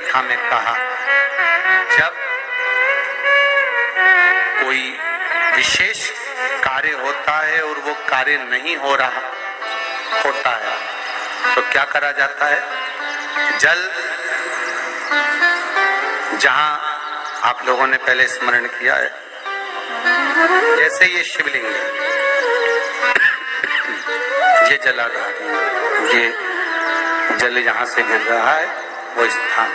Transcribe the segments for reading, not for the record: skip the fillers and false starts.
अवस्था में कहा, जब कोई विशेष कार्य होता है और वो कार्य नहीं हो रहा होता है तो क्या करा जाता है? जल, जहां आप लोगों ने पहले स्मरण किया है, जैसे ये शिवलिंग है, ये जलाधार, ये जल यहां से गिर रहा है, वो स्थान।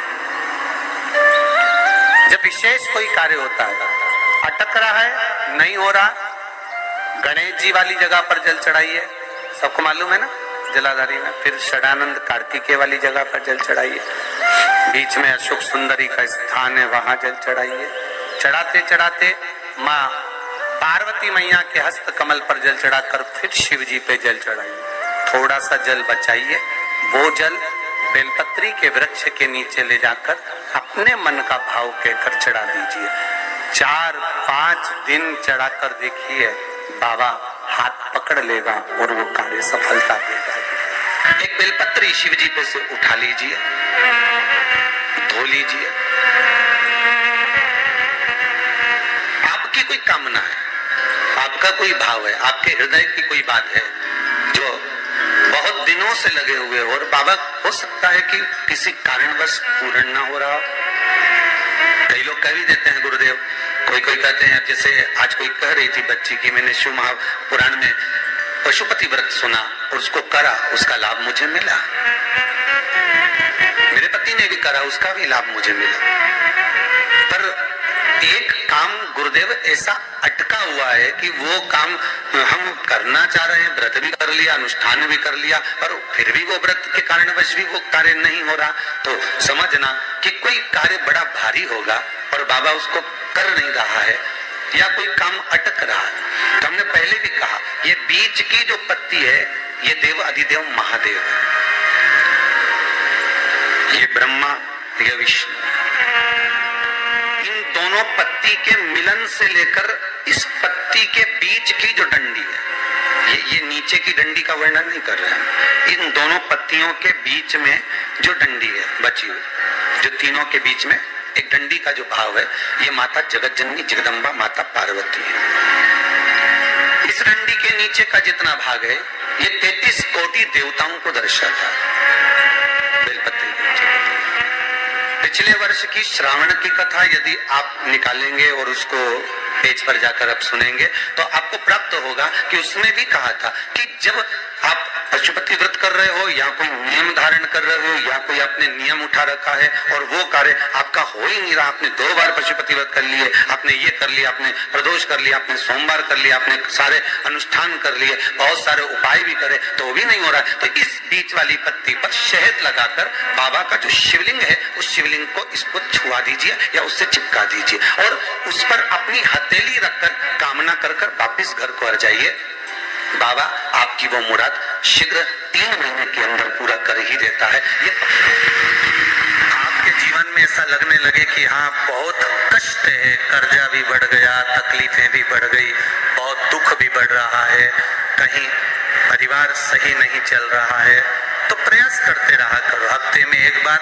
जब विशेष कोई कार्य होता है, अटक रहा है, नहीं हो रहा, गणेश जी वाली जगह पर जल चढ़ाइए, सबको मालूम है ना, जलाधारी में। फिर षडानंद कार्तिकेय वाली जगह पर जल चढ़ाइए, बीच में अशोक सुंदरी का स्थान है, वहां जल चढ़ाइए। चढ़ाते चढ़ाते माँ पार्वती मैया के हस्त कमल पर जल चढ़ाकर फिर शिव जी पे जल चढ़ाइए। थोड़ा सा जल बचाइए, वो जल बेलपत्री के वृक्ष के नीचे ले जाकर अपने मन का भाव कहकर चढ़ा दीजिए। 4-5 दिन चढ़ाकर देखिए, बाबा हाथ पकड़ लेगा और वो कार्य सफलता देगा। एक बेलपत्री शिव जी पे से उठा लीजिए, धो लीजिए। आपकी कोई कामना है, आपका कोई भाव है, आपके हृदय की कोई बात है जो बहुत दिनों से लगे हुए हो और बाबा हो सकता है कि किसी कारणवश पूर्ण ना हो रहा। कई लोग कह भी देते हैं गुरुदेव, कोई कहते हैं, जैसे आज कोई कह रही थी बच्ची की मैंने शिव महापुराण में पशुपति व्रत सुना और उसको करा, उसका लाभ मुझे मिला। मेरे पति ने भी करा, उसका भी लाभ मुझे मिला। पर एक काम गुरुदेव ऐसा अटका हुआ है कि वो काम हम करना चाह रहे हैं, व्रत भी कर लिया, अनुष्ठान भी कर लिया, पर फिर भी वो व्रत के कारणवश भी वो कार्य नहीं हो रहा। तो समझना कि कोई कार्य बड़ा भारी होगा और बाबा उसको कर नहीं रहा है, या कोई काम अटक रहा है। तो हमने पहले भी कहा, ये बीच की जो पत्ती है, ये देव अधिदेव महादेव है, ये ब्रह्मा, ये विष्णु। इन दोनों पत्ती के मिलन से लेकर इस पत्ती के बीच की जो डंडी है, ये नीचे की डंडी का वर्णन नहीं कर रहे हैं, इन दोनों पत्तियों के बीच में जो डंडी है बची हुई, जो तीनों के बीच में एक डंडी का जो भाव है, ये माता जगत जननी जगदम्बा माता पार्वती है। इस डंडी के नीचे का जितना भाग है, ये 33 कोटि देवताओं को दर्शाता है। बेलपत्री पिछले वर्ष की श्रावण की कथा यदि आप निकालेंगे और उसको पेज पर जाकर आप सुनेंगे तो आपको प्राप्त होगा कि उसमें भी कहा था कि जब आप पशुपति व्रत कर रहे हो या कोई नियम धारण कर रहे हो या कोई आपने नियम उठा रखा है और वो कार्य आपका हो ही नहीं रहा, आपने 2 बार पशुपति व्रत कर लिए, आपने ये कर लिया, आपने प्रदोष कर लिया, आपने सोमवार कर लिया, आपने सारे अनुष्ठान कर लिए, बहुत सारे उपाय भी करे, तो भी नहीं हो रहा है। तो इस बीच वाली पत्ती पर शहद लगाकर बाबा का जो शिवलिंग है, उस शिवलिंग को इसको छुआ दीजिए या उससे चिपका दीजिए और उस पर अपनी हथेली रखकर कामना कर वापिस घर को आ जाइए। बाबा आपकी वो मुराद शीघ्र 3 महीने के अंदर पूरा कर ही देता है। ये आपके जीवन में ऐसा लगने लगे कि हाँ बहुत कष्ट है, कर्जा भी बढ़ गया, तकलीफें भी बढ़ गई, बहुत दुख भी बढ़ रहा है, कहीं परिवार सही नहीं चल रहा है, तो प्रयास करते रहा करो। हफ्ते में एक बार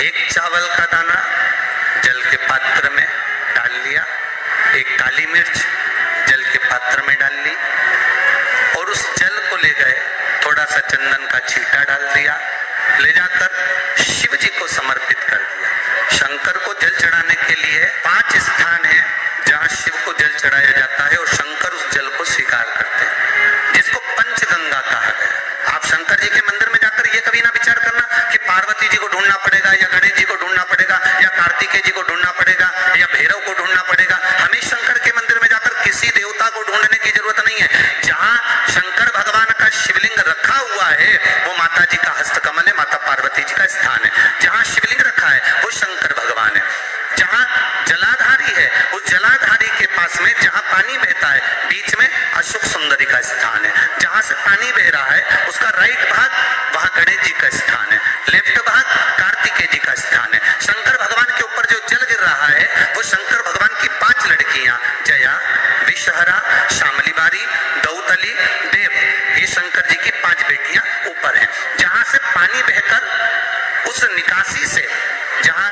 1 चावल का दाना जल के पात्र में डाल लिया, 1 काली मिर्च जल के पात्र में डाल ली और उस जल को ले गए, थोड़ा सा चंदन का छींटा डाल दिया, ले जाकर शिव जी को समर्पित कर दिया। शंकर को जल चढ़ाने के लिए 5 स्थान है जहाँ शिव को जल चढ़ाया जाता है और शंकर उस जल को स्वीकार करते हैं, जिसको पंचगंगा कहा गया। आप शंकर जी के मंदिर में जाकर ये कभी ना विचार करना कि पार्वती जी को ढूंढना पड़ेगा या गणेश जी को ढूंढना पड़ेगा या कार्तिकेय जी को ढूंढना पड़ेगा या भैरव को ढूंढना पड़ेगा। हमें शंकर के मंदिर में जाकर किसी देवता को ढूंढने की जरूरत नहीं है। जहाँ शंकर भगवान का शिवलिंग रखा हुआ है वो माता जी का हस्तकमल है, माता पार्वती जी का स्थान है। जहाँ शिवलिंग रखा है वो शंकर भगवान है। जहाँ जलाधारी है उस जलाधारी के पास में जहाँ पानी बहता है बीच में अशोक सुंदरी का स्थान है। जहाँ से पानी बह रहा है उसका राइट भाग वहाँ गणेश जी का स्थान है, लेफ्ट भाग कार्तिकेय जी का स्थान है। शंकर भगवान के ऊपर जो जल गिर रहा है वो शंकर भगवान की 5 लड़कियां जया, विषहरा, शामलीबारी, दौतली, देव, ये शंकर जी की 5 बेटियां ऊपर हैं। जहाँ से पानी बहकर उस निकासी से जहां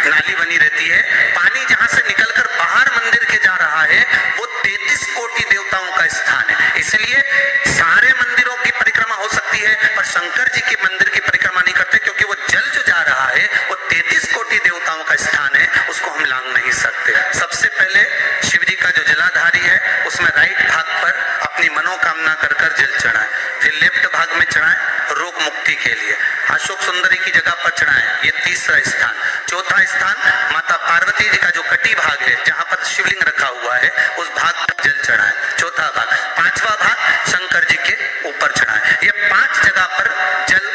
नाली बनी रहती है, पानी जहां से निकलकर बाहर मंदिर के जा रहा है, वो 33 कोटि देवताओं का स्थान है। इसलिए सारे मंदिरों की परिक्रमा हो सकती है, पर शंकर जी के मंदिर की परिक्रमा नहीं करते, क्योंकि वो जल जो जा रहा है वो 33 कोटि देवताओं का स्थान है, उसको हम लांघ नहीं सकते। सबसे पहले शिव जी का जो जलाधारी है, उसमें राइट भाग पर अपनी मनोकामना कर कर जल चढ़ाएं, फिर लेफ्ट भाग में चढ़ाएं रोग मुक्ति के लिए। अशोक सुंदरी की जगह पर चढ़ाएं, ये तीसरा स्थान। चौथा स्थान माता पार्वती जी का जो कटी भाग है, जहां पर शिवलिंग रखा हुआ है, उस भाग पर जल चढ़ाएं, चौथा भाग। पांचवा भाग शंकर जी के ऊपर चढ़ाएं। ये 5 जगह पर जल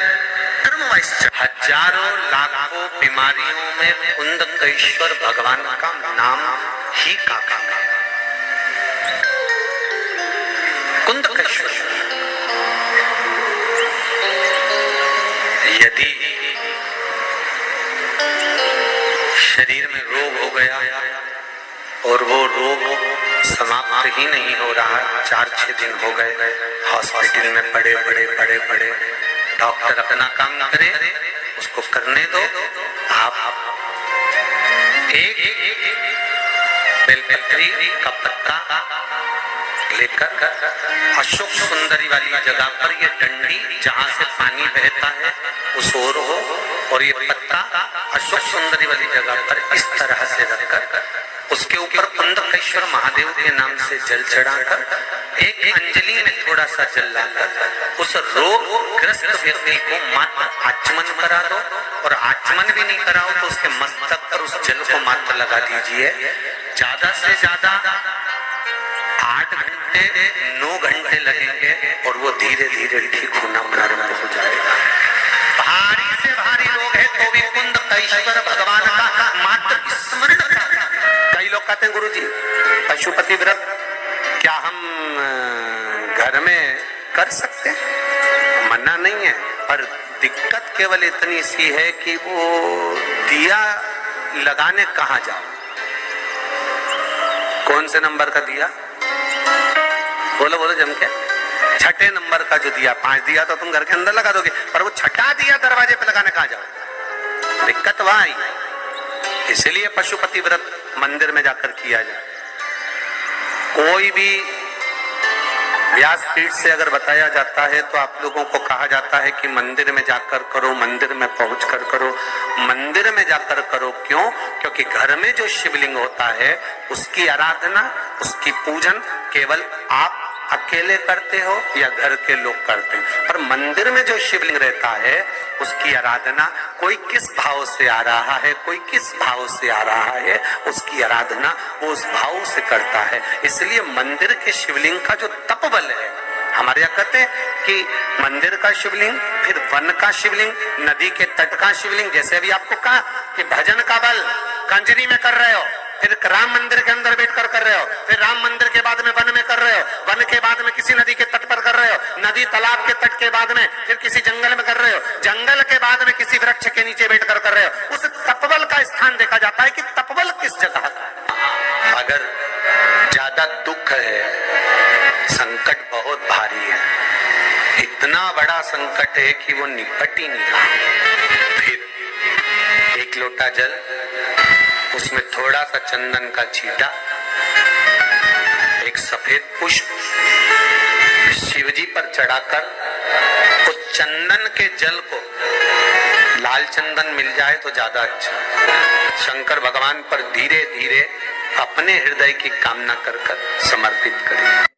क्रमवाइज। हजारों लाखों बीमारियों में कुंदकेश्वर भगवान का नाम ही काफी है। कुंदकेश्वर, यदि शरीर में रोग हो गया और वो रोग समाप्त ही नहीं हो रहा, 4-6 दिन हो गए, हॉस्पिटल में पड़े पड़े, डॉक्टर अपना काम ना करे, उसको करने दो। आप एक बेलपत्री का पत्ता लेकर अशोक सुंदरी वाली जगह पर ये डंडी जहां से पानी बहता है उस ओर हो, और ये पत्ता अशोक सुंदरी वाली जगह पर इस तरह से रखकर उसके ऊपर कुंदकेश्वर महादेव के नाम से जल चढ़ाकर एक अंजलि में थोड़ा सा जल लाकर उस रोग ग्रस्त व्यक्ति को मात्र आचमन करा दो, और आचमन भी नहीं कराओ तो उसके मस्तक पर उस जल को मात्र लगा दीजिए। ज्यादा से ज्यादा 8 घंटे 9 घंटे लगेंगे और वो धीरे धीरे ठीक होना प्रारंभ हो जाएगा। भारी से भारी रोग है तो भी कुंदकेश्वर भगवान का मात्र स्मरण करें। कई लोग कहते हैं गुरुजी पशुपति व्रत क्या हम घर में कर सकते हैं? मना नहीं है, पर दिक्कत केवल इतनी सी है कि वो दिया लगाने कहाँ जाओ, कौन से नंबर का दिया? बोलो जम के। छठे नंबर का जो दिया, 5 दिया तो तुम घर के अंदर लगा दोगे, पर वो छठा दिया दरवाजे पे लगाने कहाँ जाओ? दिक्कत वहां आई। इसलिए पशुपति व्रत मंदिर में जाकर किया जाए। कोई भी व्यासपीठ से अगर बताया जाता है तो आप लोगों को कहा जाता है कि मंदिर में जाकर करो, मंदिर में पहुंचकर करो। मंदिर में जाकर करो क्यों? क्योंकि घर में जो शिवलिंग होता है उसकी आराधना, उसकी पूजन केवल आप अकेले करते हो या घर के लोग करते हैं, पर मंदिर में जो शिवलिंग रहता है उसकी आराधना कोई किस भाव से आ रहा है, कोई किस भाव से आ रहा है, उसकी आराधना वो उस भाव से करता है। इसलिए मंदिर के शिवलिंग का जो तपबल है, हमारे यहाँ कहते हैं कि मंदिर का शिवलिंग, फिर वन का शिवलिंग, नदी के तट का शिवलिंग। जैसे अभी आपको कहा कि भजन का बल कंजरी में कर रहे हो, फिर राम मंदिर के अंदर बैठकर कर रहे हो, फिर राम मंदिर के बाद में वन में कर रहे हो, वन के बाद में किसी नदी के तट पर कर रहे हो, नदी तालाब के तट के बाद में फिर किसी जंगल में कर रहे हो, जंगल के बाद में किसी वृक्ष के नीचे बैठकर कर रहे हो। उस तपबल का स्थान देखा जाता है कि तपबल किस जगह का। अगर ज्यादा दुख है, संकट बहुत भारी है, इतना बड़ा संकट है कि वो निपट ही नहीं रहा, फिर एक लोटा जल, उसमें थोड़ा सा चंदन का छींटा, एक सफेद पुष्प शिवजी पर चढ़ाकर उस चंदन के जल को, लाल चंदन मिल जाए तो ज्यादा अच्छा, शंकर भगवान पर धीरे धीरे अपने हृदय की कामना कर समर्पित करें।